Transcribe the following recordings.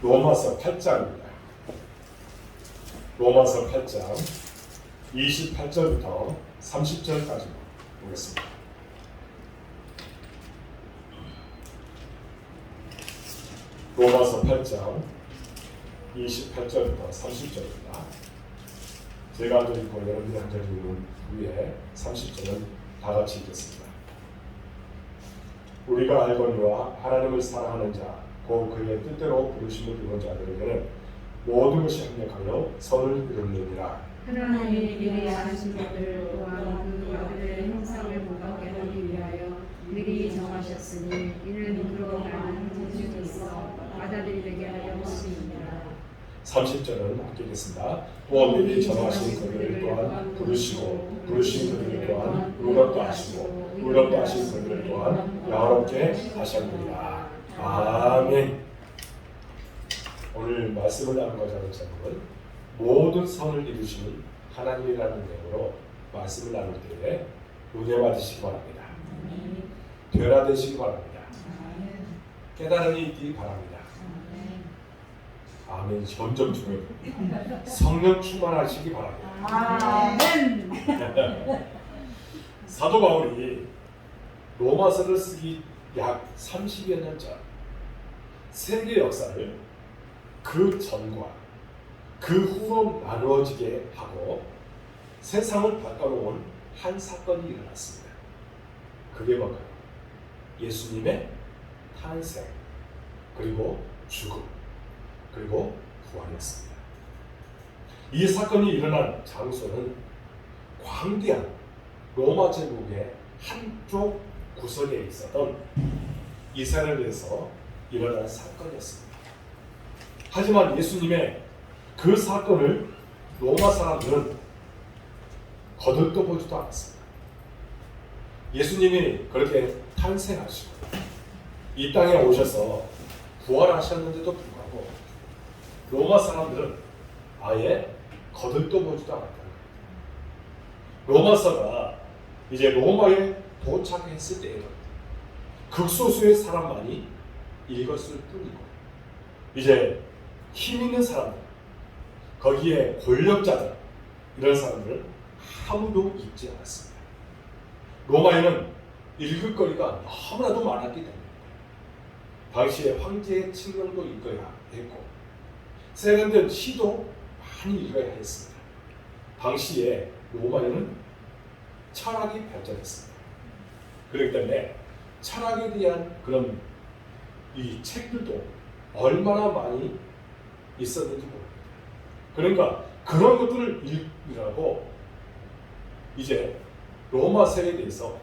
로마서 8장입니다. 로마서 8장 28절부터 30절까지 보겠습니다. 로마서 8장 28절부터 30절입니다. 제가 한 절 읽고 여러분이 한 절 읽는 후에 30절은 다 같이 읽겠습니다. 우리가 알거니와 하나님을 사랑하는 자, 곧 그의 뜻대로 부르심을 입은 자들에게는 모든 것이 협력하여 선을 이루느니라. 하나님이 미리 아신 것들 또한 그 아들의 형상을 본받게 하기 위하여 미리 정하셨으니 이는 그로 많은 재주도 있어 받아들이게 하려 하심이니라. 30절은 함께 읽겠습니다. 또 미리 정하신 그들을 또한 부르시고 부르신 그들을 또한 의롭다 하시고 의롭다 하신 그들을 또한 영화롭게 하셨느니라. 아멘. 오늘 말씀을 나누고자 하는 제목은 모든 선을 이루시는 하나님이라는 내용으로 말씀을 나눌 때에 은혜 받으시기 바랍니다. 변화되시기 바랍니다. 깨달음이 있기 바랍니다. 아멘. 점점 중요합니다. 성령 충만하시기 바랍니다. 아멘. 사도 바울이 로마서를 쓰기 약 30여 년 전 세계 역사를 그 전과 그 후로 나누어지게 하고 세상을 바꿔놓은 한 사건이 일어났습니다. 그게 뭘까요? 예수님의 탄생, 그리고 죽음, 그리고 부활이었습니다. 이 사건이 일어난 장소는 광대한 로마 제국의 한쪽 구석에 있었던 이스라엘에서 일어난 사건이었습니다. 하지만 예수님의 그 사건을 로마 사람들은 거들떠보지도 않았습니다. 예수님이 그렇게 탄생하시고 이 땅에 오셔서 부활하셨는데도 불구하고 로마 사람들은 아예 거들떠보지도 않았다는 겁니다. 로마서가 이제 로마에 도착했을 때에도 극소수의 사람만이 읽었을 뿐이고 이제 힘 있는 사람들, 거기에 권력자들, 이런 사람들은 아무도 읽지 않았습니다. 로마에는 읽을 거리가 너무나도 많았기 때문입니다. 당시에 황제의 칙령도 읽어야 했고 세련된 시도 많이 읽어야 했습니다. 당시에 로마에는 철학이 발전했습니다. 그렇기 때문에 철학에 대한 그런 이 책들도 얼마나 많이 있었는지 모릅니다. 그러니까 그런 것들을 읽으라고 이제 로마서에 대해서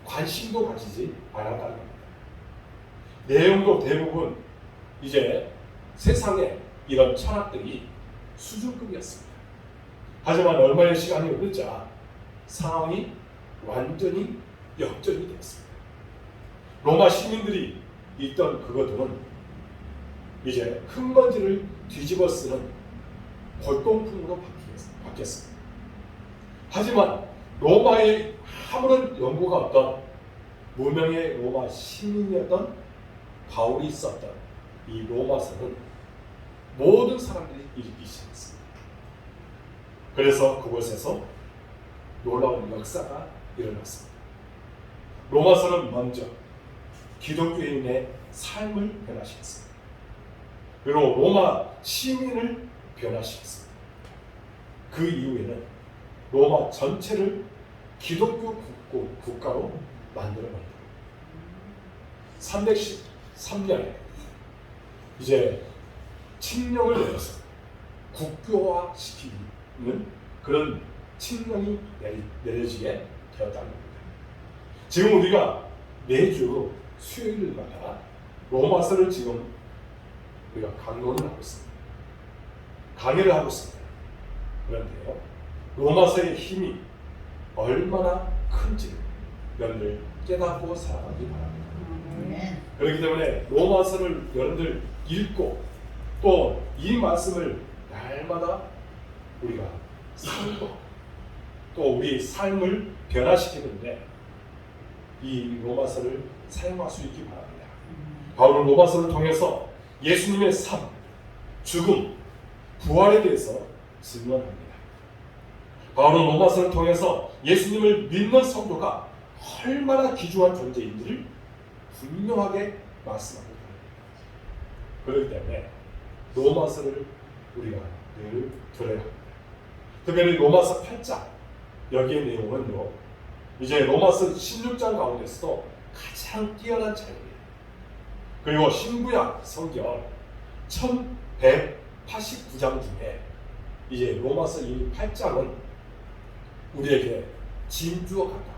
관심도 가지지 않았다는 겁니다. 내용도 대부분 이제 세상에 이런 철학들이 수준급이었습니다. 하지만 얼마의 시간이 흐르자 상황이 완전히 역전이 되었습니다. 로마 시민들이 읽던 그것들은 이제 흙먼지를 뒤집어 쓰는 골동품으로 바뀌었습니다. 하지만 로마에 아무런 연고가 없던 무명의 로마 시민이었던 바울이 썼던 이 로마서는 모든 사람들이 읽기 시작했습니다. 그래서 그곳에서 놀라운 역사가 일어났습니다. 로마서는 먼저 기독교인의 삶을 변화시켰습니다. 그리고 로마 시민을 변화시켰습니다. 그 이후에는 로마 전체를 기독교 국가로 만들어버립니다. 313년에 이제 칙령을 내려서 국교화 시키는 그런 칙령이 내려지게 되었다는 겁니다. 지금 우리가 매주 수요일마다 로마서를 지금 우리가 강론을 하고 있습니다. 강의를 하고 있습니다. 그런데요, 로마서의 힘이 얼마나 큰지 여러분들 깨닫고 살아가기 바랍니다. 그렇기 때문에 로마서를 여러분들 읽고 또 이 말씀을 날마다 우리가 살고 또 우리 삶을 변화시키는데 이 로마서를 사용할 수 있기 바랍니다. 바울은 로마서를 통해서 예수님의 삶, 죽음, 부활에 대해서 증언합니다. 바울은 로마서를 통해서 예수님을 믿는 성도가 얼마나 귀중한 존재인지를 분명하게 말씀합니다. 그렇기 때문에 로마서를 우리가 늘 들어야 합니다. 특별히 로마서 8장 여기의 내용은요, 이제 로마서 16장 가운데서도 가장 뛰어난 책이에요. 그리고 신구약 성경 1189장 중에 이제 로마서 이 8장은 우리에게 진주와 같다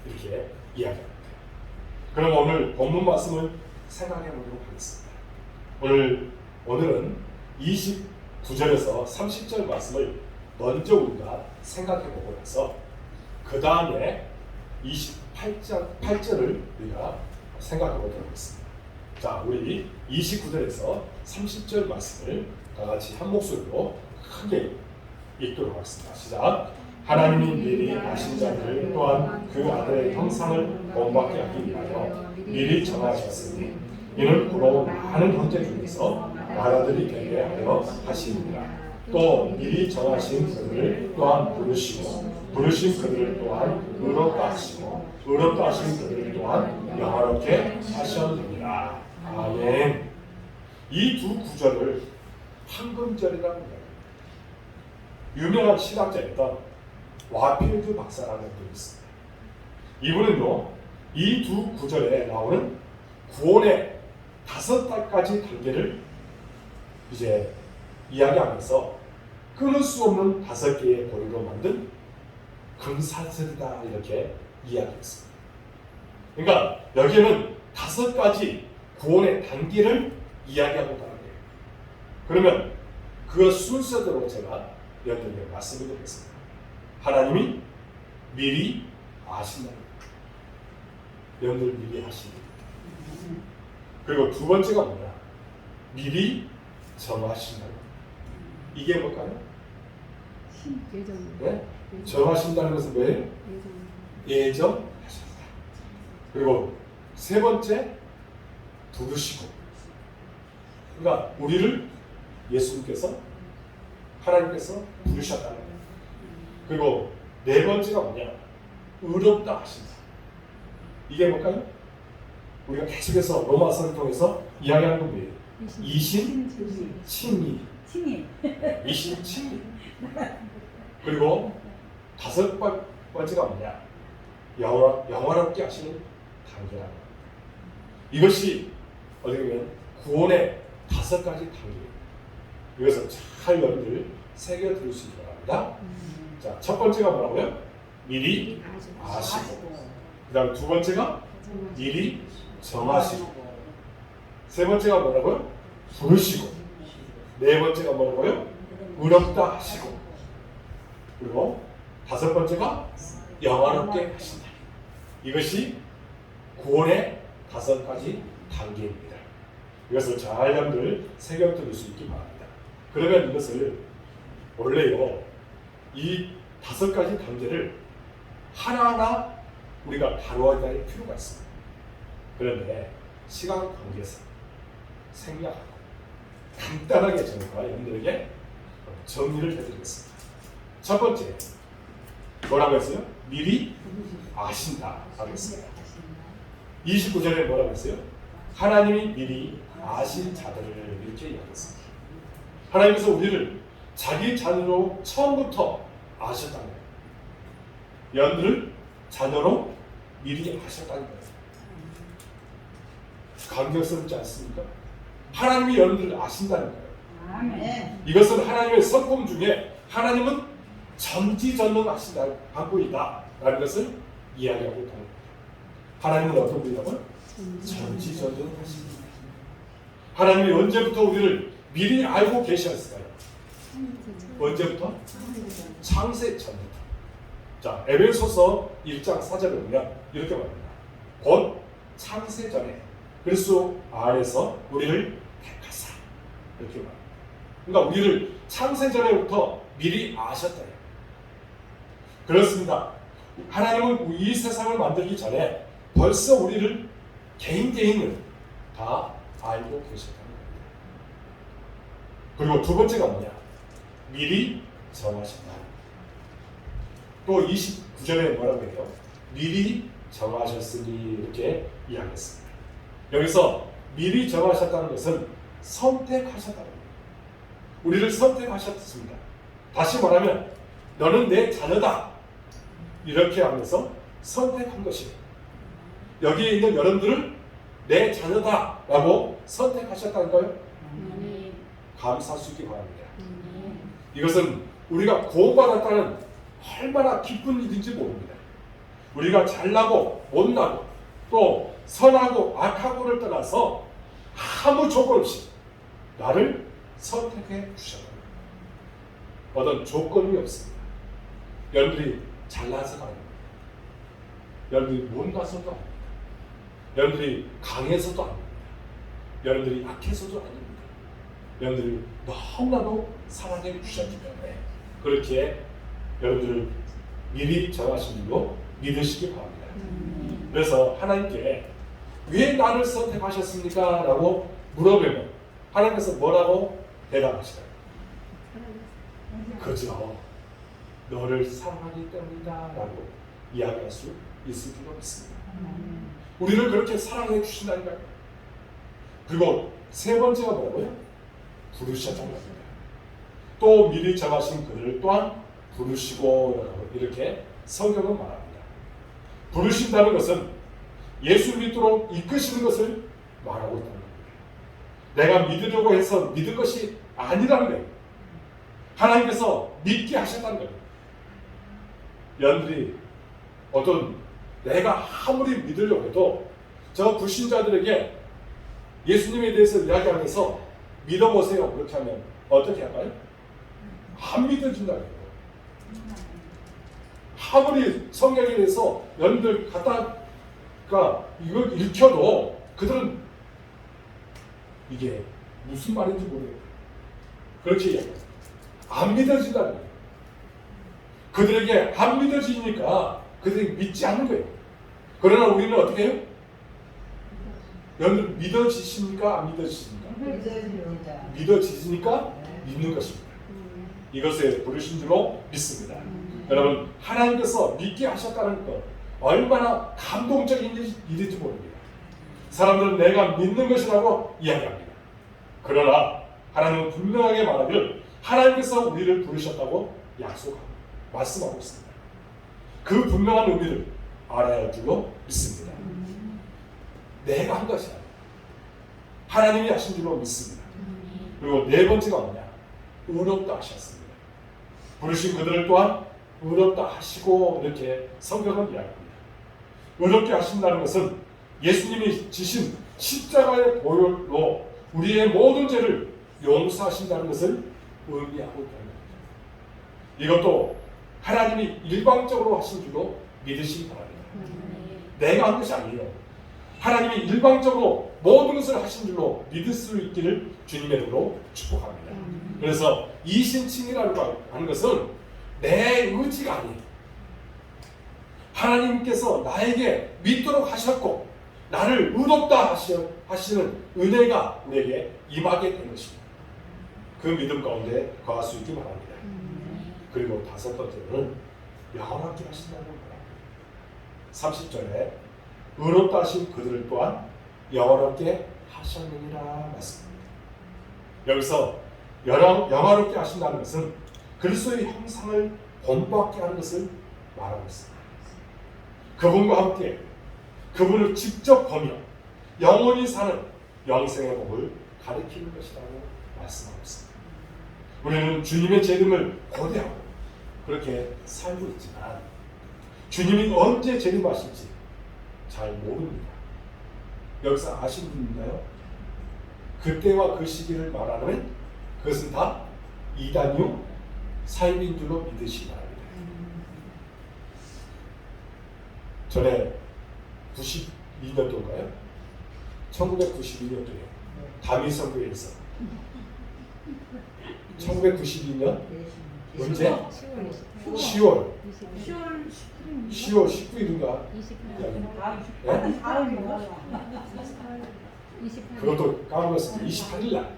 이렇게 이야기합니다. 그럼 오늘 본문 말씀을 생각해 보도록 하겠습니다. 오늘은 29절에서 30절 말씀을 먼저 우리가 생각해 보고 나서 그 다음에 8절을 우리가 생각해 보도록 하겠습니다. 자, 우리 29절에서 30절 말씀을 다 같이 한 목소리로 크게 읽도록 하겠습니다. 시작. 하나님이 미리 아신 자들 또한 그 아들의 형상을 본받게 하기 위하여 미리 정하셨으니 이는 고로 많은 형제 중에서 나라들이 되게 하려 하시니라. 또 미리 정하신 그들을 또한 부르시고 부르신 그들을 또한 의롭다 하시고 의롭다 하신 그들을 또한 영화롭게 하셨느니라. 아멘. 이 두 구절을 황금절이라고 합니다. 유명한 신학자였던 와필드 박사라는 분이 있습니다. 이분은요, 이 두 구절에 나오는 구원의 5가지 단계를 이제 이야기하면서 끊을 수 없는 5개의 고리로 만든 금사슬이다 이렇게 이야기했습니다. 그러니까 여기에는 5가지 구원의 단계를 이야기하고 있다는 거예요. 그러면 그 순서대로 제가 여러분에게 말씀을 드리겠습니다. 하나님이 미리 아신다는 거예요. 여러분들 미리 아시는 거예요. 그리고 두 번째가 뭐냐? 미리 정하신다는 거예요. 이게 뭘까요? 예정. 네? 정하신다는 것은 뭐예요? 예정하셨다. 그리고 세 번째, 부르시고. 그러니까 우리를 예수님께서 하나님께서 부르셨다는 거예요. 그리고 네 번째가 뭐냐? 의롭다 하신다. 이게 뭘까요? 우리가 계속해서 로마서를 통해서 이야기하는 건 뭐예요? 이신 친미. 이신 친미. 그리고 5번째가 뭐냐? 영화롭게 하시는 단계라는 거예요. 이것이 어떻게 보면 구원의 5가지 단계예요. 이것을 잘 여러분들 새겨 들을 수 있기 바랍니다. 자, 첫 번째가 뭐라고요? 미리 아시고. 그 다음 두 번째가 미리 정하시고. 세 번째가 뭐라고요? 부르시고. 네 번째가 뭐라고요? 의롭다 하시고. 그리고 5번째가 영화롭게 하신다. 이것이 구원의 5가지 단계입니다. 이것을 잘 여러분들 새겨 들을 수 있기 바랍니다. 그러면 이것을 원래요, 이 5가지 단계를 하나하나 우리가 다루어야 할 필요가 있습니다. 그런데 시간 관계상 생략하고 간단하게 저희가 여러분들에게 정리를 해드리겠습니다. 첫 번째, 뭐라고 했어요? 미리 아신다 하겠습니다. 29절에 뭐라고 했어요? 하나님이 미리 아신 자들을 이렇게 이야기했습니다. 하나님께서 우리를 자기 자녀로 처음부터 아셨다는 거예요. 여러분들을 자녀로 미리 아셨다는 거예요. 감격스럽지 않습니까? 하나님이 여러분들을 아신다는 거예요. 아멘. 이것은 하나님의 성품 중에 하나님은 전지전능하신 방법이다 라는 것을 이야기하고 있다는 겁니다. 하나님은 어떤 분이라고요? 전지전능하신 분입니다. 하나님이 언제부터 우리를 미리 알고 계셨을까요? 언제부터? 창세 전부터. 자, 에베소서 1장 4절에 보면 이렇게 말합니다. 곧 창세 전에 그리스도 안에서 우리를 택하사. 이렇게 말합니다. 그러니까 우리를 창세 전에부터 미리 아셨다. 그렇습니다. 하나님은 이 세상을 만들기 전에 벌써 우리를 개인을 다 알고 계셨다는 겁니다. 그리고 두 번째가 뭐냐? 미리 정하셨다. 또 29절에 뭐라고 해요? 미리 정하셨으니 이렇게 이야기했습니다. 여기서 미리 정하셨다는 것은 선택하셨다는 겁니다. 우리를 선택하셨습니다. 다시 말하면 너는 내 자녀다 이렇게 하면서 선택한 것입니다. 여기에 있는 여러분들을 내 자녀다라고 선택하셨다는 거예요. 감사할 수 있기 바랍니다. 이것은 우리가 구원받았다는 얼마나 기쁜 일인지 모릅니다. 우리가 잘나고 못나고 또 선하고 악하고를 떠나서 아무 조건 없이 나를 선택해 주셨다. 어떤 조건이 없습니다. 여러분들이 잘나서가 아닙니다. 여러분들이 못나서도 아닙니다. 여러분들이 강해서도 아닙니다. 여러분들이 약해서도 아닙니다. 여러분들이 너무나도 사랑해 주셨기 때문에 그렇게 여러분들을 미리 정하신 줄로 믿으시기 바랍니다. 그래서 하나님께 왜 나를 선택하셨습니까? 라고 물어보면 하나님께서 뭐라고 대답하시나요? 그죠. 너를 사랑하기 때문이다 라고 이야기할 수 있을 줄로 믿습니다. 우리를 그렇게 사랑해 주신다니까요. 그리고 세 번째가 뭐라고요? 부르셨다는 겁니다. 또 미리 정하신 그들을 또한 부르시고 이렇게 성경은 말합니다. 부르신다는 것은 예수 믿도록 이끄시는 것을 말하고 있다는 겁니다. 내가 믿으려고 해서 믿은 것이 아니라는 거예요. 하나님께서 믿게 하셨다는 거예요. 여러분들이 어떤 내가 아무리 믿으려고 해도 저 불신자들에게 예수님에 대해서 이야기하면서 믿어보세요 그렇게 하면 어떻게 할까요? 안 믿어진다는 거예요. 아무리 성경에 대해서 여러분들 갖다가 이걸 읽혀도 그들은 이게 무슨 말인지 모르겠어요. 그렇게 이야기해요. 안 믿어진다는 거예요. 그들에게 안 믿어지니까 그들이 믿지 않는 거예요. 그러나 우리는 어떻게 해요? 여러분들 믿어지십니까? 안 믿어지십니까? 믿어지시니까 믿는 것입니다. 이것에 부르신 줄로 믿습니다. 여러분 하나님께서 믿게 하셨다는 것 얼마나 감동적인 일인지 모릅니다. 사람들은 내가 믿는 것이라고 이야기합니다. 그러나 하나님은 분명하게 말하길 하나님께서 우리를 부르셨다고 약속하고 말씀하고 있습니다. 그 분명한 의미를 알아야 할 줄로 믿습니다. 내가 한 것이 아니라 하나님이 하신 줄로 믿습니다. 그리고 네 번째가 뭐냐? 의롭다 하셨습니다. 부르신 그들을 또한 의롭다 하시고 이렇게 성경은 이야기합니다. 의롭게 하신다는 것은 예수님이 지신 십자가의 보혈로 우리의 모든 죄를 용서하신다는 것을 의미하고 있다는 겁니다. 이것도 하나님이 일방적으로 하신 줄로 믿으시기 바랍니다. 내가 한 것이 아니에요. 하나님이 일방적으로 모든 것을 하신 줄로 믿을 수 있기를 주님의 이름으로 축복합니다. 그래서 이신칭이라고 하는 것은 내 의지가 아니에요. 하나님께서 나에게 믿도록 하셨고 나를 의롭다 하시는 은혜가 내게 임하게 된 것입니다. 그 믿음 가운데 거할 수 있기 바랍니다. 그리고 다섯 번째는 영원하게 하신다는 겁니다. 30절에 의롭다 하신 그들을 또한 영원롭게 하셨느니라 말씀합니다. 여기서 영원롭게 하신다는 것은 그리스도의 형상을 본받게 하는 것을 말하고 있습니다. 그분과 함께 그분을 직접 보며 영원히 사는 영생의 복을 가리키는 것이라고 말씀하고 있습니다. 우리는 주님의 재림을 고대하고 그렇게 살고 있지만 주님이 언제 재림하실지 잘 모릅니다. 여기서 아시는 분 있나요? 그때와 그 시기를 말하는 그것은 다 이단이요 사입인 줄로 믿으시기 바랍니다. 전에 92년도인가요? 1992년도에 다미성교회에서 1992년 언제? 10월 19일인가? 그것도 까먹었습니다. 28일 날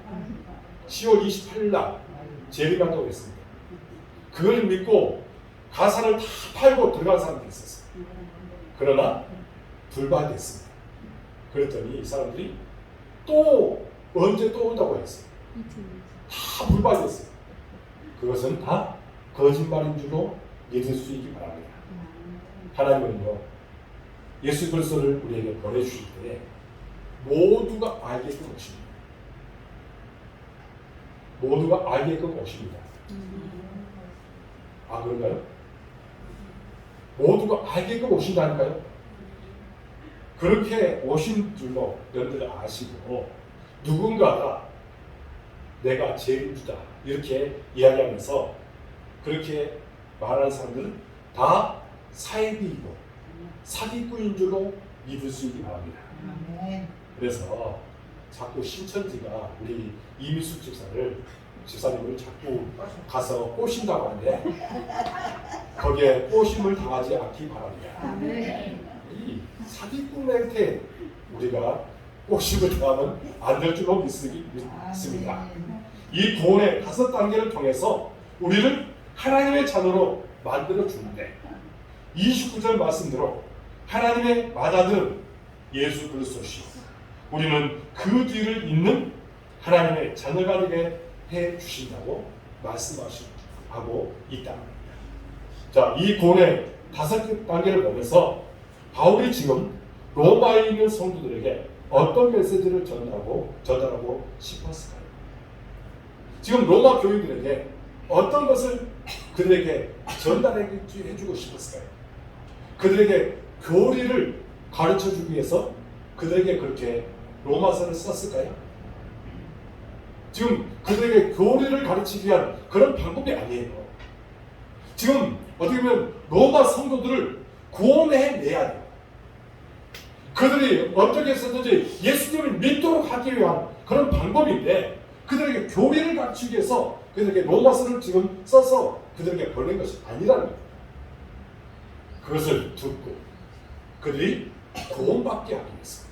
10월 28일 날 재림한다고 했습니다. 그걸 믿고 가산을 다 팔고 들어간 사람들이 있었어요. 그러나 불발됐습니다. 그랬더니 이 사람들이 또 언제 또 온다고 했어요. 다 불발됐어요. 그것은 다 거짓말인 줄로 믿을 수 있기 바랍니다. 하나님은요, 예수 그리스도를 우리에게 보내주실 때 모두가 알게끔 오십니다. 모두가 알게끔 오십니다. 아, 그런가요? 모두가 알게끔 오신다니까요? 그렇게 오신 줄로 여러분들 아시고 누군가가 내가 재림주다 이렇게 이야기하면서 그렇게 말하는 사람들은 다 사이비이고 사기꾼인 줄로 믿을 수 있기 바랍니다. 그래서 자꾸 신천지가 우리 이미숙 집사님을 자꾸 가서 꼬신다고 하는데 거기에 꼬심을 당하지 않기 바랍니다. 이 사기꾼한테 우리가 꼬심을 당하면 안 될 줄로 믿습니다. 이 구원의 5단계를 통해서 우리를 하나님의 자녀로 만들어 주는데 29절 말씀대로 하나님의 맏아들 예수 그리스도시요 우리는 그 뒤를 잇는 하나님의 자녀가 되게 해 주신다고 말씀하고 있다. 자, 이 구원의 5단계를 보면서 바울이 지금 로마에 있는 성도들에게 어떤 메시지를 전달하고 싶었을까요? 지금 로마 교인들에게 어떤 것을 그들에게 전달해 주고 싶었을까요? 그들에게 교리를 가르쳐 주기 위해서 그들에게 그렇게 로마서를 썼을까요? 지금 그들에게 교리를 가르치기 위한 그런 방법이 아니에요. 지금 어떻게 보면 로마 성도들을 구원해내야 돼요. 그들이 어떻게 해서든지 예수님을 믿도록 하기 위한 그런 방법인데 그들에게 교리를 가르치기 위해서 그들에게 로마서를 지금 써서 그들에게 보낸 것이 아니라는 거예요. 그것을 듣고 그들이 구원받게 하기 위해서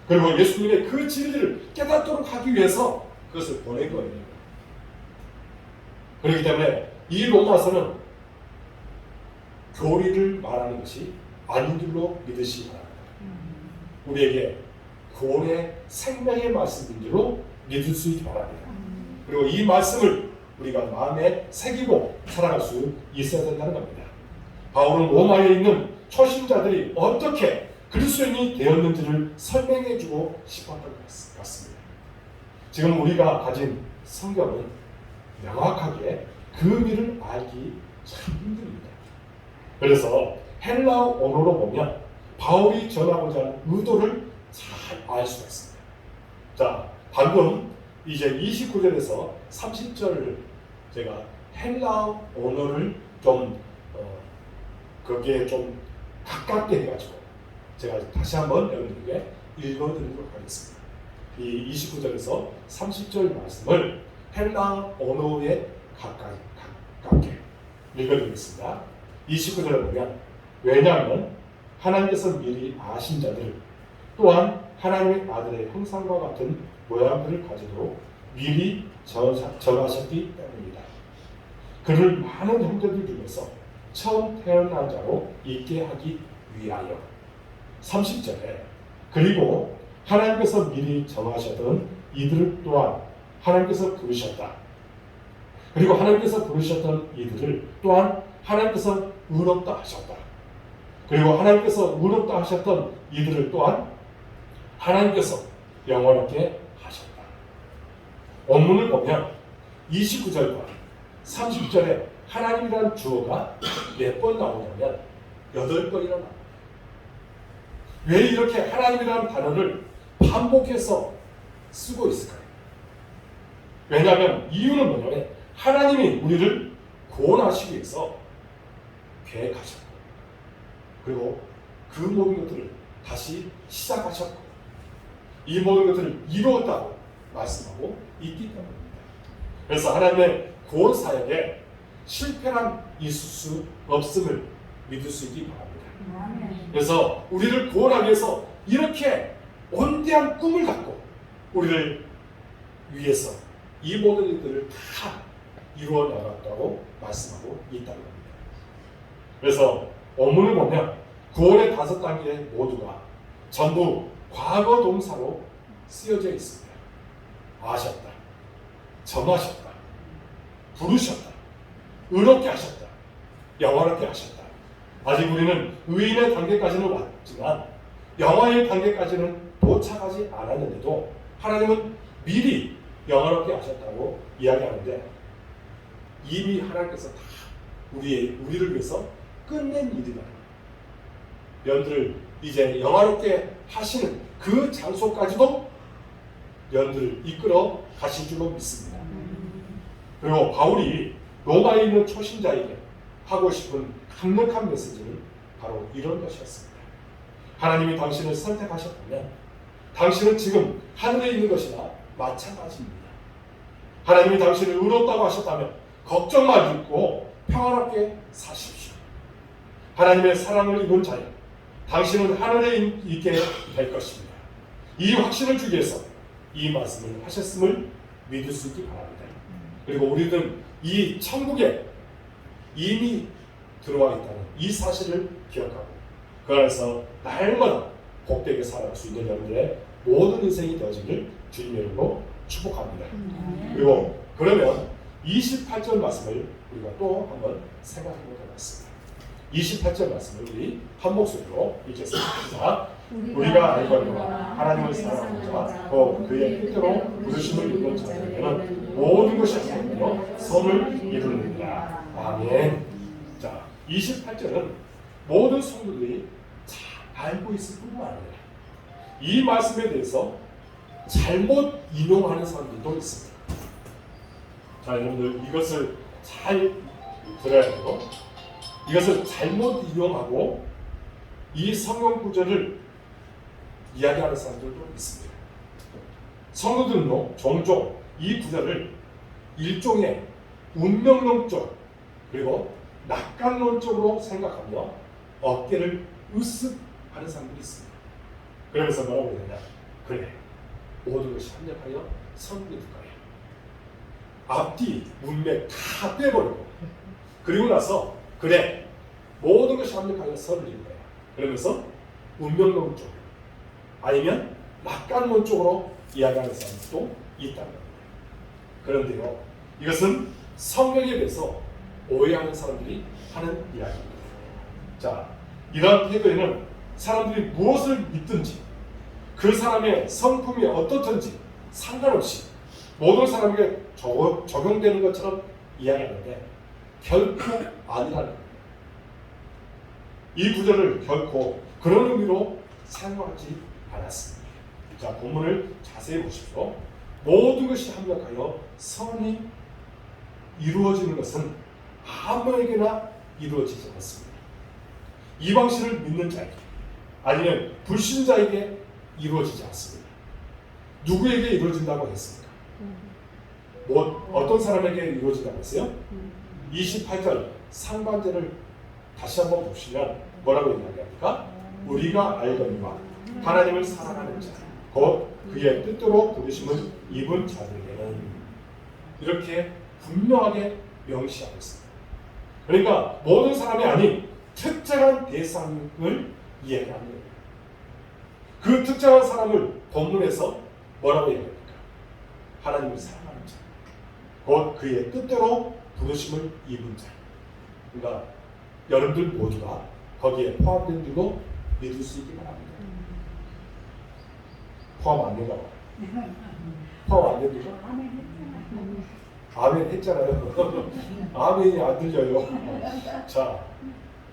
그리고 예수님의 그 진리를 깨닫도록 하기 위해서 그것을 보낸 거예요. 그렇기 때문에 이 로마서는 교리를 말하는 것이 아닌 줄로 믿으시기 바랍니다. 우리에게 구원의 생명의 말씀인 줄로 믿을 수 있기 바랍니다. 그리고 이 말씀을 우리가 마음에 새기고 살아갈 수 있어야 된다는 겁니다. 바울은 로마에 있는 초신자들이 어떻게 그리스도인이 되었는지를 설명해주고 싶었던 것 같습니다. 지금 우리가 가진 성경은 명확하게 그 의미를 알기 참 힘듭니다. 그래서 헬라어 언어로 보면 바울이 전하고자 하는 의도를 잘 알 수가 있습니다. 자, 방금 이제 29절에서 30절을 제가 헬라어 언어를 좀 거기에 좀 가깝게 해가지고 제가 다시 한번 여러분들에게 읽어드리도록 하겠습니다. 이 29절에서 30절 말씀을 헬라어 언어에 가깝게 읽어드리겠습니다. 29절을 보면 왜냐하면 하나님께서 미리 아신 자들 또한 하나님의 아들의 형상과 같은 모양들을 가지도록 미리 정하셨기 때문입니다. 그를 많은 형제들 중에서 처음 태어난 자로 있게 하기 위하여 30절에 그리고 하나님께서 미리 정하셨던 이들을 또한 하나님께서 부르셨다. 그리고 하나님께서 부르셨던 이들을 또한 하나님께서 의롭다 하셨다. 그리고 하나님께서 의롭다 하셨던 이들을 또한 하나님께서 영원하게 하셨다. 원문을 보면 29절과 30절에 하나님이라는 주어가 몇 번 나오냐면 8번이나 나옵니다. 왜 이렇게 하나님이라는 단어를 반복해서 쓰고 있을까요? 왜냐하면 이유는 뭐냐면 하나님이 우리를 구원하시기 위해서 계획하셨고 그리고 그 모든 것들을 다시 시작하셨고 이 모든 것들을 이루었다고 말씀하고 있기 때문입니다. 그래서 하나님의 구원 사역에 실패란 있을 수 없음을 믿을 수 있기 바랍니다. 그래서 우리를 구원하기 위해서 이렇게 온대한 꿈을 갖고 우리를 위해서 이 모든 일들을 다 이루어 나갔다고 말씀하고 있다는 겁니다. 그래서 원문을 보면 구원의 5단계 모두가 전부 과거 동사로 쓰여져 있습니다. 아셨다, 전하셨다, 부르셨다, 의롭게 하셨다, 영화롭게 하셨다. 아직 우리는 의인의 단계까지는 왔지만 영화의 단계까지는 도착하지 않았는데도 하나님은 미리 영화롭게 하셨다고 이야기하는데 이미 하나님께서 다 우리를 위해서 끝낸 일이다. 연들을 이제 영화롭게 하시는 그 장소까지도 연들을 이끌어 가실 줄로 믿습니다. 그리고 바울이 로마에 있는 초신자에게 하고 싶은 강력한 메시지는 바로 이런 것이었습니다. 하나님이 당신을 선택하셨다면 당신은 지금 하늘에 있는 것이나 마찬가지입니다. 하나님이 당신을 의롭다고 하셨다면 걱정 말고 평안하게 사십시오. 하나님의 사랑을 입은 자여 당신은 하늘에 있게 될 것입니다. 이 확신을 주기 위해서 이 말씀을 하셨음을 믿을 수 있기 바랍니다. 그리고 우리는 이 천국에 이미 들어와 있다는 이 사실을 기억하고 그 안에서 날마다 복되게 살아갈 수 있는 여러분들의 모든 인생이 되어지기를 주님의 이름으로 축복합니다. 그리고 그러면 28절 말씀을 우리가 또 한번 생각해 보도록 하겠습니다. 28절 말씀을 우리 한 목소리로 읽겠습니다. 우리가 알거니와 하나님을 사랑하는 자, 또 그의 뜻대로 부르심을 입은 자들에게는 모든 것이 하나님으로 선을 이루느니라. 아멘. 자, 28절은 모든 성도들이 잘 알고 있을 뿐만 아니라 이 말씀에 대해서 잘못 인용하는 사람들도 있습니다. 자, 여러분들 이것을 잘 들어야 되고 이것을 잘못 인용하고 이 성경 구절을 이야기하는 사람들도 있습니다. 성도들도 종종 이 구절을 일종의 운명론적 그리고 낙관론적으로 생각하며 어깨를 으쓱 하는 사람들이 있습니다. 그러면서 뭐라고 해야 되냐? 그래, 모든 것이 합력하여 선을 이룰 거야. 앞뒤 문맥 다 빼버리고 그리고 나서 그래, 모든 것이 합력하여 선을 이룰 거야. 그러면서 운명론 쪽 아니면 낙관론 쪽으로 이야기하는 사람들도 있다는 겁니다. 그런데요, 이것은 성경에 대해서 오해하는 사람들이 하는 이야기입니다. 자, 이러한 태도에는 사람들이 무엇을 믿든지 그 사람의 성품이 어떻든지 상관없이 모든 사람에게 적용되는 것처럼 이야기하는데 결코 아니라는 겁니다. 이 구절을 결코 그런 의미로 사용하지 않았습니다. 자, 본문을 자세히 보십시오. 모든 것이 합력하여 선이 이루어지는 것은 아무에게나 이루어지지 않습니다. 이방신을 믿는 자에게 아니면 불신자에게 이루어지지 않습니다. 누구에게 이루어진다고 했습니까? 어떤 사람에게 이루어진다고 했어요? 28절 상반절을 다시 한번 보시면 뭐라고 이야기합니까? 우리가 알거니와 하나님을 사랑하는 자, 곧 그의 뜻대로 부르심을 입은 자들에게는 이렇게 분명하게 명시하고 있습니다. 그러니까 모든 사람이 아닌 특정한 대상을 이야기하는 겁니다. 그 특정한 사람을 본문에서 뭐라고 얘기합니까? 하나님을 사랑하는 자, 곧 그의 뜻대로 부르심을 입은 자. 그러니까 여러분들 모두가 거기에 포함된 줄로 믿을 수 있기 바랍니다. 포함 안 된다고? 포함 안 됩니까? 아멘 했잖아요. 아멘이 안 들려요. 자,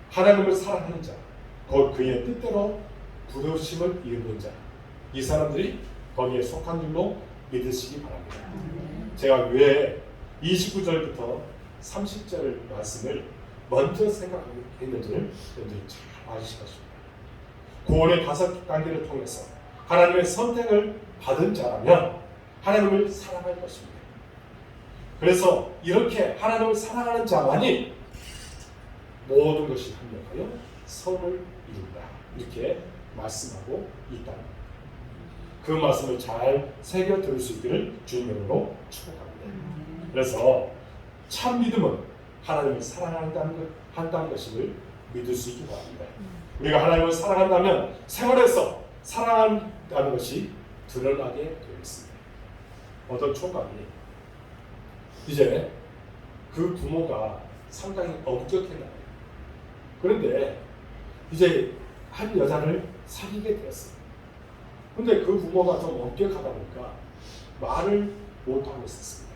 하나님을 사랑하는 자, 곧 그의 뜻대로 부르심을 입은 자, 이 사람들이 거기에 속한 줄로 믿으시기 바랍니다. 제가 왜 29절부터 30절 말씀을 먼저 생각했는지를 여러분들이 잘 아실 것입니다. 구원의 5단계를 통해서 하나님의 선택을 받은 자라면 하나님을 사랑할 것입니다. 그래서 이렇게 하나님을 사랑하는 자만이 모든 것이 합력하여 선을 이룬다. 이렇게 말씀하고 있다는 겁니다. 그 말씀을 잘 새겨 들을 수 있기를 주님으로 축복합니다. 그래서 참 믿음은 하나님을 한다는 것임을 믿을 수 있기 바랍니다. 우리가 하나님을 사랑한다면 생활에서 사랑한다는 것이 드러나게 되어 있습니다. 어떤 총각이 이제 그 부모가 상당히 엄격했나요. 그런데 이제 한 여자를 사귀게 되었어요. 근데 그 부모가 좀 엄격하다 보니까 말을 못하고 있었습니다.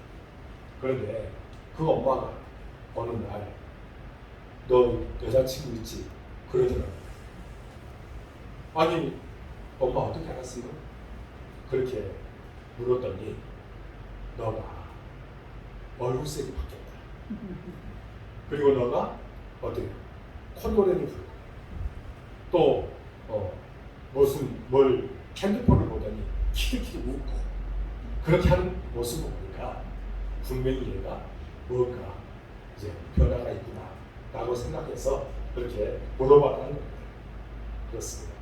그런데 그 엄마가 어느 날 너 여자친구 있지? 그러더라고요. 아니 엄마 어떻게 알았어요? 그렇게 물었더니 너가 얼굴색이 바뀌었다. 그리고 너가 어떻게 콧노래를 부르고 또 무슨 뭘 핸드폰을 보더니 키득키득 웃고 그렇게 하는 모습을 보니까 분명히 얘가 뭔가 이제 변화가 있구나 라고 생각해서 그렇게 물어봤다는 겁니다. 그렇습니다.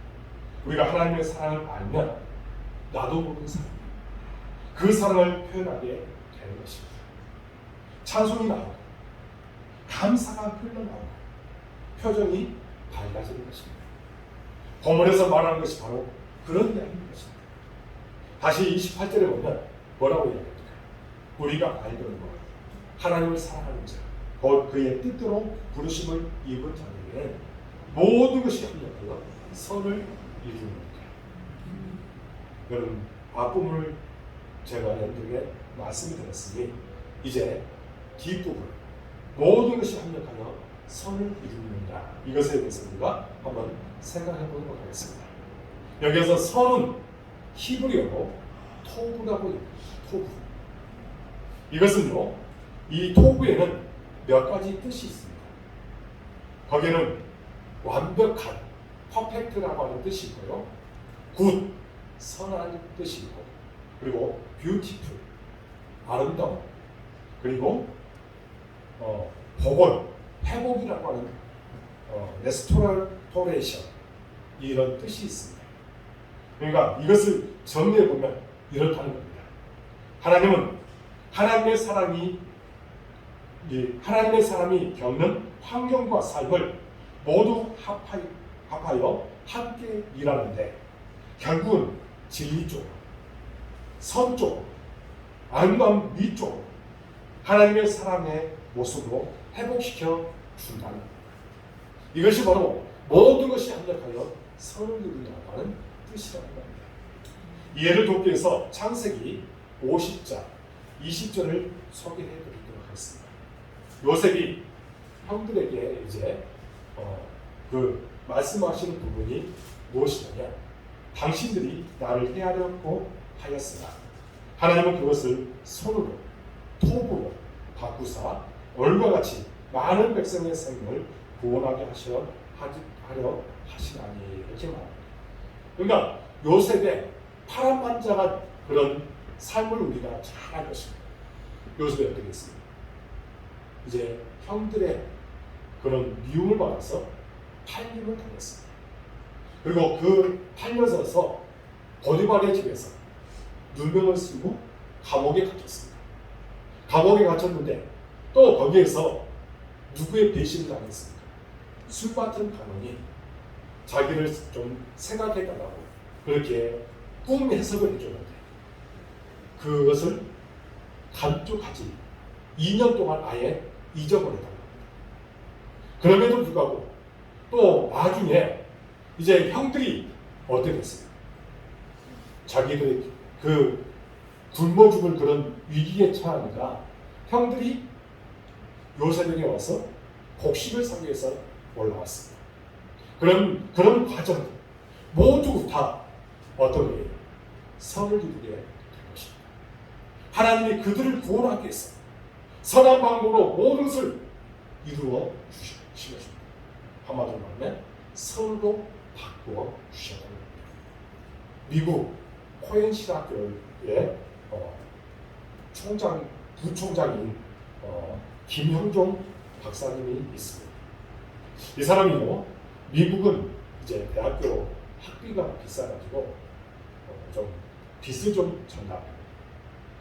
우리가 하나님의 사랑을 알면 나도 모르는 사랑 그 사랑을 표현하게 되는 것입니다. 찬송이 나오고 감사가 흘러나오고 표정이 밝아지는 것입니다. 본문에서 말하는 것이 바로 그런 이야기인 것입니다. 다시 28절에 보면 뭐라고 이야기합니까? 우리가 알던 것 하나님을 사랑하는 자 곧 그의 뜻대로 부르심을 입은 자에게는 모든 것이 합력하여 선을 이루니까. 여러분 앞부분을 제가 여러분에게 말씀을 드렸으니 이제 뒷부분 모든 것이 합력하여 선을 이루는다. 이것에 대해서 우리가 한번 생각해 보도록 하겠습니다. 여기에서 선은 히브리어로 토부라고 합니다. 토부. 이것은요, 이 토부에는 몇 가지 뜻이 있습니다. 거기에는 완벽한, 퍼펙트라고 하는 뜻이 있고요. 굿, 선한 뜻이 있고, 그리고 뷰티풀, 아름다움, 그리고 복원, 회복이라고 하는 레스토레이션 이런 뜻이 있습니다. 그러니까 이것을 정리해 보면 이렇다는 겁니다. 하나님은 하나님의 사람이 겪는 환경과 삶을 모두 합하여 함께 일하는데 결국은 진리 쪽, 선 쪽, 아름다운 미 쪽, 하나님의 사랑의 모습으로 회복시켜 준다는 겁니다. 이것이 바로 모든 것이 합력하여 선을 이룬다는 뜻이라는 겁니다. 이해를 돕기 위해서 창세기 50장 20절을 소개해 드리도록 하겠습니다. 요셉이 형들에게 이제 그 말씀하시는 부분이 무엇이냐면 당신들이 나를 해하려고 하였으나 하나님은 그것을 손으로 토부로 바꾸사 얼과 같이 많은 백성의 생명을 구원하게 하려 하시나니 이렇게 말합니다. 그러니까 요셉의 파란만장한 그런 삶을 우리가 잘 알 것입니다. 요셉이 어떻게 했습니까? 이제 형들의 그런 미움을 받아서 팔림을 당했습니다. 그리고 그 팔려져서 보디발의 집에서 누명을 쓰고 감옥에 갇혔습니다. 감옥에 갇혔는데 또 거기에서 누구의 배신을 당했습니까? 술 같은 간원이 자기를 좀 생각해달라고 그렇게 꿈 해석을 해줬는데 그것을 감쪽하지 2년 동안 아예 잊어버렸다는 겁니다. 그럼에도 불구하고 또 나중에 이제 형들이 어떻게 됐어요? 자기들의 그 굶어 죽을 그런 위기에 처하니까 형들이 요셉에게 와서 곡식을 사기 위해서 올라왔습니다. 그런 과정 모두 다 어떤 거예요? 선을 이루게 될 것입니다. 하나님이 그들을 구원하기 위해서 선한 방법으로 모든 것을 이루어 주신 것입니다. 한마디로 말하면 선으로 바꾸어 주셨다는 겁니다. 미국 코엔 신학교의 부총장인 김형종 박사님이 있습니다. 이 사람이요, 미국은 이제 대학교 학비가 비싸가지고 좀 빚을 좀 전다.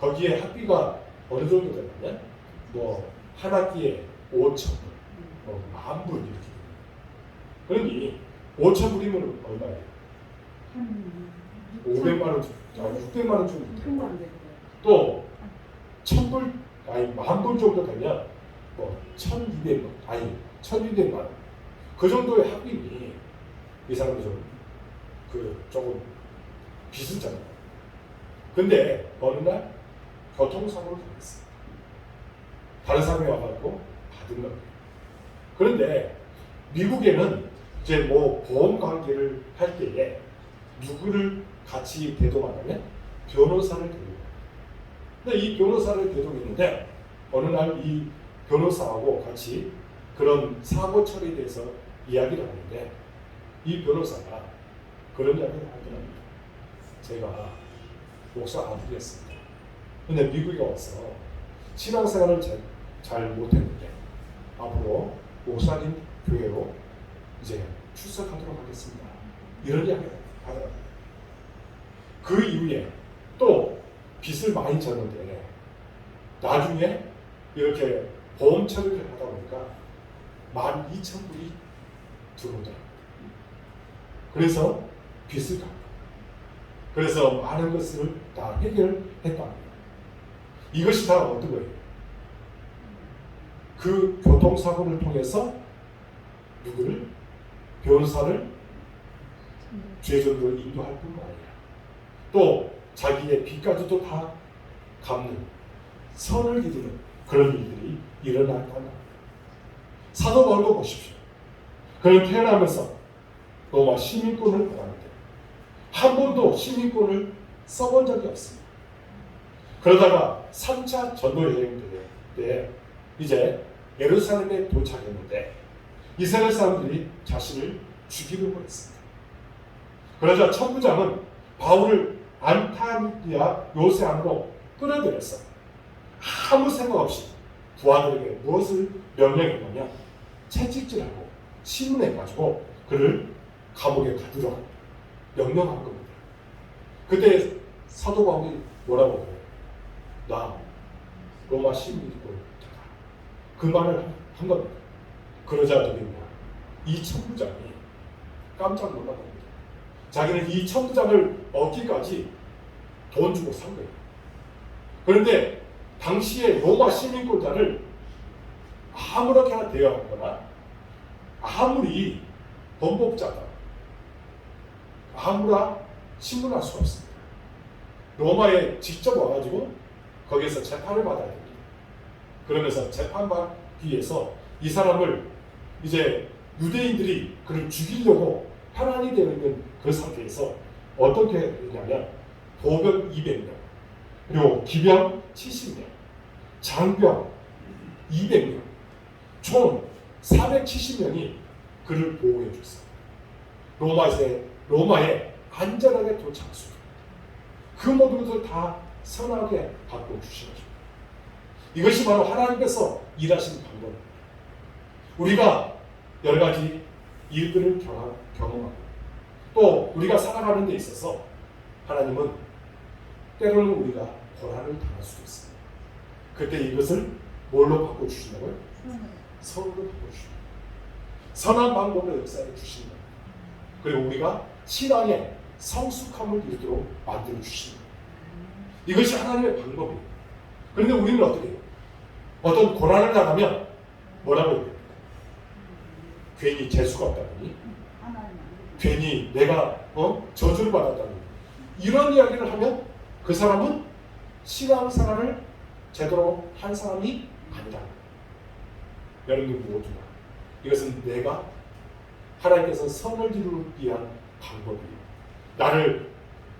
거기에 학비가 어느 정도 되냐면 뭐 한 학기에 5,000불, 뭐 10,000불 이렇게. 그러니 5,000불이면 얼마예요? 500만 원, 600만 원 정도. 또 1,000불, 아니 10,000불 정도 되면 뭐 1,200만, 아니 1,200만 원. 그 정도의 학비니 이 사람이 조금 비슷잖아요. 근데 어느 날 교통사고를 당했어요. 다른 사람이 와가지고 받은 겁니다. 그런데 미국에는 이제 뭐 보험 관계를 할 때에 누구를 같이 대동하냐면 변호사를 대동해요. 근데 이 변호사를 대동했는데 어느 날 이 변호사하고 같이 그런 사고 처리에 대해서 이야기를 하는데 이 변호사가 그런 이야기를 하더랍니다. 제가 목사 아들이었습니다. 근데 미국에 와서 신앙생활을 잘 못했는데 앞으로 목사님 교회로 이제 출석하도록 하겠습니다. 이런 이야기를 하더랍니다. 그 이후에 또 빚을 많이 졌는데 나중에 이렇게 보험 처리를 하다 보니까 12,000불이 들어오더라고요. 그래서 빚을 갚고 그래서 많은 것을 다 해결했답니다. 이것이 다 어떤 거예요? 그 교통사고를 통해서 누구를? 변호사를 죄전으로 인도할 뿐만 아니라 또 자기의 빚까지도 다 갚는 선을 이루는 그런 일들이 일어났다는 겁니다. 사도 바울도 보십시오. 그는 태어나면서 로마 시민권을 받았는데 한 번도 시민권을 써본 적이 없습니다. 그러다가 3차 전도 여행 때 이제 예루살렘에 도착했는데 이스라엘 사람들이 자신을 죽이려고 했습니다. 그러자 천부장은 바울을 안타니아 요새 안으로 끌어들였어. 아무 생각 없이 부하들에게 무엇을 명령했냐면 채찍질하고 신문해가지고 그를 감옥에 가두라 명령한 겁니다. 그때 사도 바울이 뭐라고 해요? 나 로마 시민이고 그 말을 한 겁니다. 그러자 누구냐? 이 천부장이 깜짝 놀란 겁니다. 자기는 이 천부장을 얻기까지 돈 주고 산 거예요. 그런데 당시에 로마 시민권자를 아무렇게나 대여하거나 아무리 범법자다 아무나 신문할 수 없습니다. 로마에 직접 와가지고 거기에서 재판을 받아야 됩니다. 그러면서 재판받기 위해서 이 사람을 이제 유대인들이 그를 죽이려고 편안히 되어 있는 그 상태에서 어떻게 했냐면 보병 200명 그리고 기병 70명 장병 200명 총 470명이 그를 보호해 줬어요. 로마에 안전하게 도착했습니다. 그 모든 것을 다 선하게 바꿔 주시는 거죠. 이것이 바로 하나님께서 일하시는 방법입니다. 우리가 여러 가지 일들을 경험하고 또 우리가 살아가는 데 있어서 하나님은 때로는 우리가 고난을 당할 수도 있습니다. 그때 이것을 뭘로 바꿔주신다고요? 선으로 바꿔주십니다. 선한 방법으로 역사해 주신다. 그리고 우리가 신앙의 성숙함을 이루도록 만들어 주십니다. 이것이 하나님의 방법이에요. 그런데 우리는 어떻게 해요? 어떤 고난을 당하면 뭐라고 해야 됩니까? 괜히 재수가 없다더니 괜히 내가 저주를 받았다더니 이런 이야기를 하면 그 사람은 신앙생활을 제대로 한 사람이 아니다. 여러분들 모두가 이것은 내가 하나님께서 선을 이루기 위한 방법이에요. 나를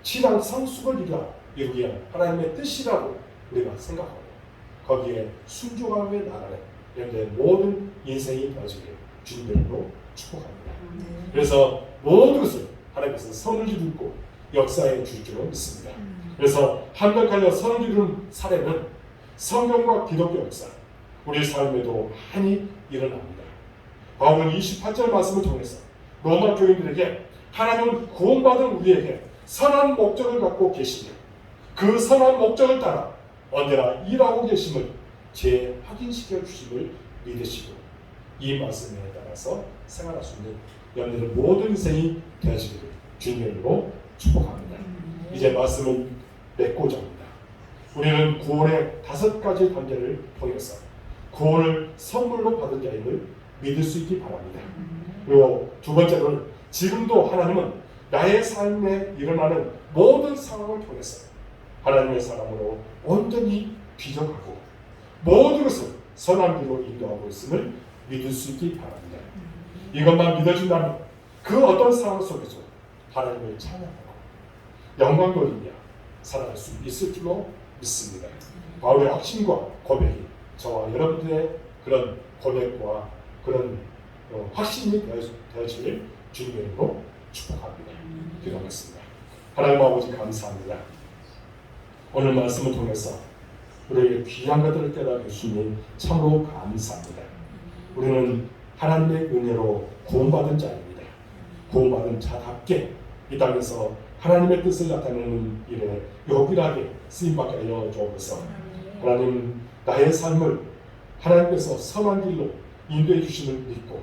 신앙 성숙을 이루기 위한 하나님의 뜻이라고 우리가 생각하고 거기에 순종함에 나가는 여러분들의 모든 인생이 되어지길 주님으로 축복합니다. 그래서 모든 것을 하나님께서 선을 이루고 역사해 줄 줄 믿습니다. 그래서 한명하여 선을 이루는 사례는 성경과 기독교 역사 우리 삶에도 많이 일어납니다. 바울은 28절 말씀을 통해서 로마 교인들에게 하나님은 구원받은 우리에게 선한 목적을 갖고 계시며 그 선한 목적을 따라 언제나 일하고 계심을 재확인시켜 주심을 믿으시고 이 말씀에 따라서 생활할 수 있는 여러분들의 모든 인생이 되어지기를 주님의 이름으로 축복합니다. 이제 말씀을 맺고자 합니다. 우리는 구원의 5가지 단계를 통해서 구원을 선물로 받은 자임을 믿을 수 있기 바랍니다. 그리고 두 번째로는 지금도 하나님은 나의 삶에 일어나는 모든 상황을 통해서 하나님의 사람으로 온전히 비전하고 모든 것을 선한 길로 인도하고 있음을 믿을 수 있기 바랍니다. 이것만 믿어진다면 그 어떤 상황 속에서 하나님을 찬양하고 영광 돌리며 살아갈 수 있을 줄로 믿습니다. 바울의 확신과 고백이 저와 여러분들의 그런 고백과 그런 확신이 되어지길 주님의 이름으로 축복합니다. 기도하겠습니다. 하나님 아버지 감사합니다. 오늘 말씀을 통해서 우리에게 귀한 것들을 깨달아 주시니 참으로 감사합니다. 우리는 하나님의 은혜로 구원받은 자입니다. 구원받은 자답게 이 땅에서 하나님의 뜻을 나타내는 일에 요긴하게 쓰임받게 하여 주옵소서. 하나님 나의 삶을 하나님께서 선한 길로 인도해 주심을 믿고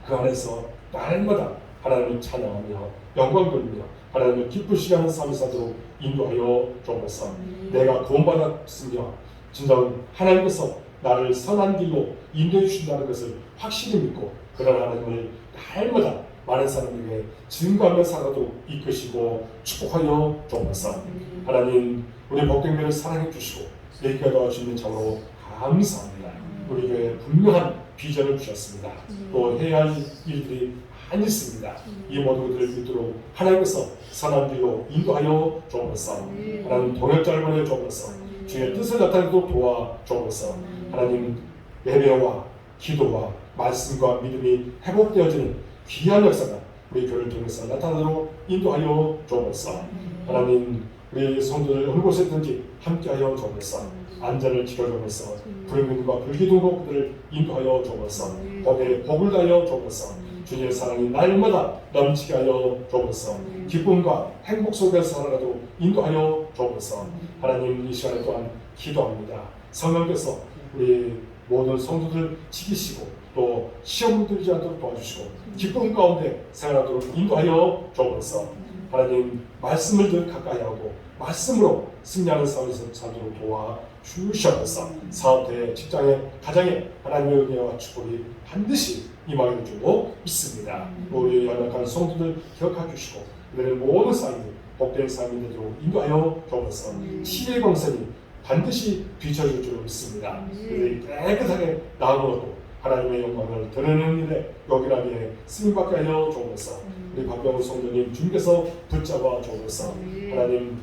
그 안에서 날마다 하나님을 찬양하며 영광 돌리며 하나님을 기쁘시게 하는 삶을 사도록 인도하여 주옵소서. 내가 구원받았으며 진정 하나님께서 나를 선한 길로 인도해 주신다는 것을 확실히 믿고 그런 하나님을 날마다 많은 사람에게 증거하며 살아도록 이끄시고 축복하여 주옵소서. 하나님 우리 복경교회를 사랑해 주시고 이렇게 도와주시는 참으로 감사합니다. 우리 교회에 분명한 비전을 주셨습니다. 또 해야 할 일들이 많이 있습니다. 이 모든 것들을 믿도록 하나님께서 선한 길로 인도하여 주옵소서. 하나님 동역자를 보내 주옵소서. 주의 뜻을 나타내도록 도와 주옵소서. 하나님 예배와 기도와 말씀과 믿음이 회복되어지는 귀한 역사가 우리 교회를 통해서 나타나도록 인도하여 주옵소서. 하나님 우리 성도들 어느 곳에든지 함께하여 주옵소서. 안전을 지켜주옵소서. 불임과 불기둥으로 그들을 인도하여 주옵소서. 거기에 복을 다하여 주옵소서. 주님의 사랑이 날마다 넘치게 하여 주옵소서. 기쁨과 행복 속에서 살아가도록 인도하여 주옵소서. 하나님 이 시간에 또한 기도합니다. 성령께서 우리 모든 성도들 지키시고 또 시험 들지 않도록 도와주시고 기쁨 가운데 생활하도록 인도하여 주옵소서. 하나님 말씀을 늘 가까이 하고 말씀으로 승리하는 삶에서 살도록 도와주시옵소서. 사업대, 직장에, 가정에 하나님의 은혜와 축복이 반드시 임하게 주고 믿습니다. 우리 연약한 성도들 기억해 주시고 그들의 모든 삶이 복된 삶이 되도록 인도하여 주옵소서. 치유의 광선이 반드시 비춰줄 줄 믿습니다. 그들이 깨끗하게 나아가고 하나님의 영광을 드러내는 일에 요긴하게 쓰임받게 하여 주옵소서. 우리 박병우 성도님 주님께서 붙잡아 주옵소서. 하나님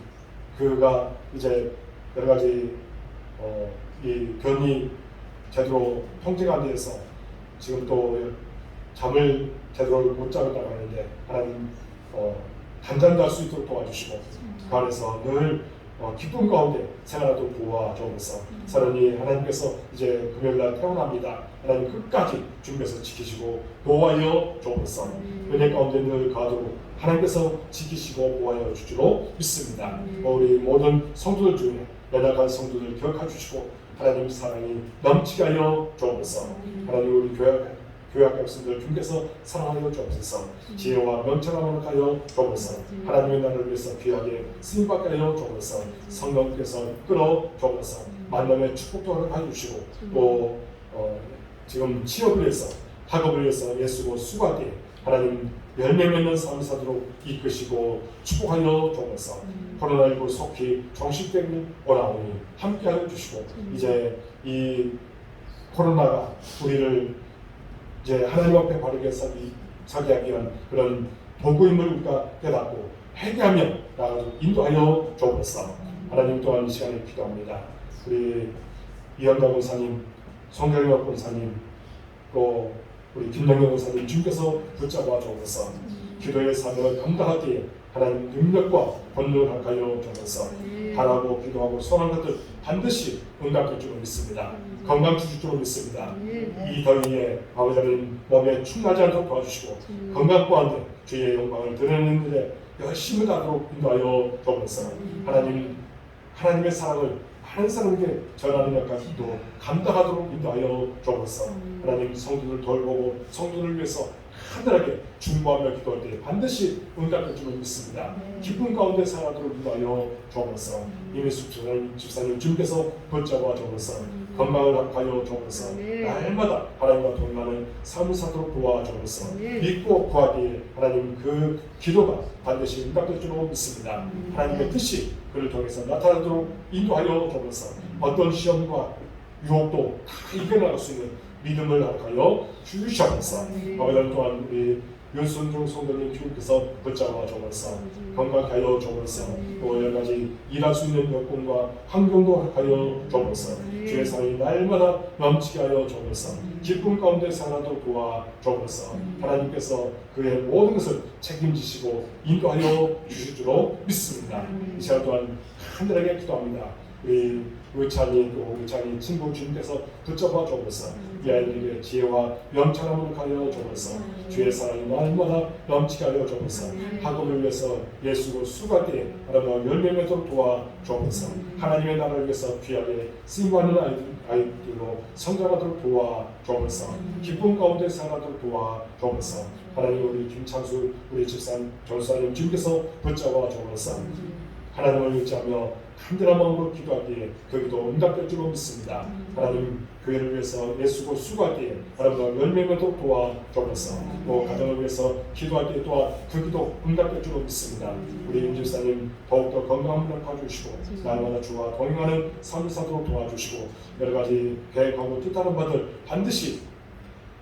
그가 이제 여러 가지 이 견이 제대로 통제가 안 돼서 지금 또 잠을 제대로 못 자고 나가는데 하나님 단잠도 할 수 있도록 도와주시고 그 안에서 늘 기쁨 가운데 생활하도록 도와주옵소서. 사랑이 하나님께서 이제 금요일날 태어납니다. 하나님 끝까지 주님께서 지키시고 보호하여 주옵소서. 은혜 가운데 늘 가도록 하나님께서 지키시고 보호하여 주시로 믿습니다. 우리 모든 성도들 중에 연약한 성도들 기억해 주시고 하나님 사랑이 넘치게 하여 주옵소서. 하나님 우리 교회 백성들 주님께서 사랑하여 주옵소서. 지혜와 명철함을 허락하여 주옵소서. 하나님의 나라를 위해서 귀하게 쓰임받게 하여 주옵소서. 성령께서 이끌어 주옵소서. 만남의 축복도 허락하여 주시고 또 지금 취업을 위해서 학업을 위해서 예수고 수고하게 하나님 열매 맺는 삶을 사도록 이끄시고 축복하여 주옵소서. 코로나19 속히 종식되길 원하오니 함께하여 주시고 이제 이 코로나가 우리를 이제 하나님 앞에 바르게 서게 하기 위한 그런 도구임을 우리가 깨닫고 회개하며 나아가도록 인도하여 주옵소서. 하나님 또한 이 시간에 기도합니다. 우리 이현가 권사님, 송경혁 권사님, 또 우리 김동현 권사님 주님께서 붙잡아 주옵소서. 기도의 사명을 감당하기에 하나님 능력과 권능을 허락하여 주옵소서. 바라고 기도하고 소원한 것들 반드시 응답될 줄 믿습니다. 건강 주실 줄 믿습니다. 이 더위에 아버지 하나님 몸에 충나지 않도록 도와주시고 건강 가운데 주의 영광을 드러내는 일에 열심히 하도록 인도하여 주옵소서. 하나님의 사랑을 많은 사람에게 전하는 역할도 감당하도록 인도하여 주옵소서. 하나님 성도들 돌보고 성도를 위해서 하늘하게 중보하며 기도할 때 반드시 응답할 줄을 믿습니다. 기쁨 가운데 살아도록 인도하여 주옵소서. 이미 집사님 주님께서 붙잡아 주옵소서. 건강을 합하여 주옵소서. 날마다 하나님과 동행하는 삶을 사도록 도와주옵소서. 믿고 구하기에 하나님 그 기도가 반드시 응답될 줄로 믿습니다. 하나님의 뜻이 그를 통해서 나타나도록 인도하여 주옵소서. 어떤 시험과 유혹도 다 이겨나갈 수 있는 믿음을 하여 주시옵소서. 아버지 또한 우리 윤순중 성도님 주님께서 붙잡아 주옵소서. 건강하여 주옵소서. 또 여러 가지 일할 수 있는 여건과 환경도 하여 주옵소서. 주의 사랑이 날마다 넘치게 하여 주옵소서. 기쁨 가운데 살아도 도와 주옵소서. 하나님께서 그의 모든 것을 책임지시고 인도하여 주실 줄로 믿습니다. 이 시간 또한 하늘에게 기도합니다. 우리 의찬이 또 의찬이 친구 주님께서 붙잡아 주옵소서. 이 아이들에게 지혜와 명철함을 하여 주옵소서. 주의 사랑이 날마다 넘치게 하여 주옵소서. 학업을 위해서 예수로 수고할 때에 하나님과 열매 맺도록 도와 주옵소서. 하나님의 나라를 위해서 귀하게 쓰임받는 아이들로 성장하도록 도와 주옵소서. 기쁨 가운데 살아도록 도와 주옵소서. 하나님 우리 김창수 우리 집사님 전사님 주님께서 붙잡아 주옵소서. 하나님을 의지하며 간절한 마음으로 기도하기에 그 기도 응답될 줄로 믿습니다. 하나님 교회를 위해서 예수고 수고하기에 하나님과 열매 맺도록 도와 주옵소서. 또 가정을 위해서 기도할 때 또한 그 기도 응답될 줄로 믿습니다. 우리 임 집사님 더욱더 건강을 봐주시고 날마다 주와 동행하는 삶을 사도록 도와주시고 여러 가지 계획하고 뜻하는 바들 반드시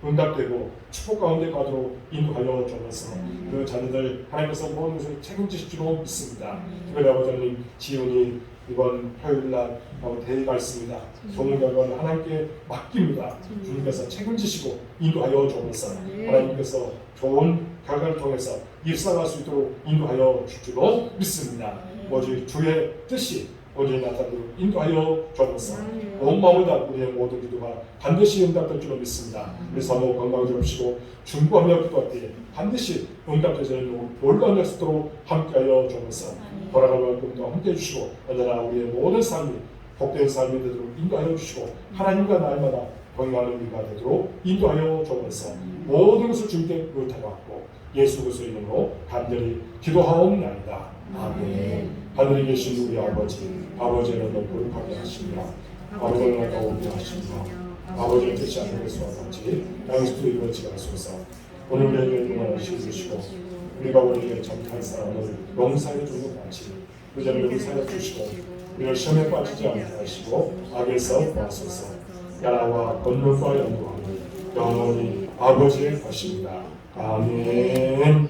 응답되고 축복 가운데 가도록 인도하여 주옵소서. 그 자녀들 하나님께서 모든 것을 책임지실 줄로 믿습니다. 특별히 아버지님 지훈이 이번 화요일날 대회가 있습니다. 좋은 결과를 하나님께 맡깁니다. 주님께서 책임지시고 인도하여 주옵소서. 하나님께서 좋은 결과를 통해서 입상할 수 있도록 인도하여 줄 줄로 믿습니다. 오직 주의 뜻이 오늘 나타나도록 인도하여 주옵소서. 온 마음을 다 우리의 모든 기도가 반드시 응답될 줄로 믿습니다. 우리 사모 건강을 주옵시고 중보하며 기도할 때에 반드시 응답되는 놀라운 역사로 함께하여 주옵소서. 돌아가는 꿈도 함께해 주시고 언제나 우리의 모든 삶이 복된 삶이 되도록 인도하여 주시고 하나님과 날마다 동행하는 우리가 되도록 인도하여 주옵소서. 모든 것을 주님께 의탁하고 예수 그리스도의 이름으로 간절히 기도하옵나이다. 아멘. 하늘에 계신 우리 아버지는 높고 거대하시며 아버지는 더욱더 하시며 아버지의 뜻이 하늘에서 같이 땅에서도 이루어지게 하소서. 오늘 우리에게 용안을 주시고 우리가 우리에게 정한 사람을 용서해 주는 것 같이 그자를 용서해 주시고 우리를 시험에 빠지지 않게 하시고 악에서 구하소서. 나라와 권능과 영광이 영원히 아버지의 것입니다. 아멘.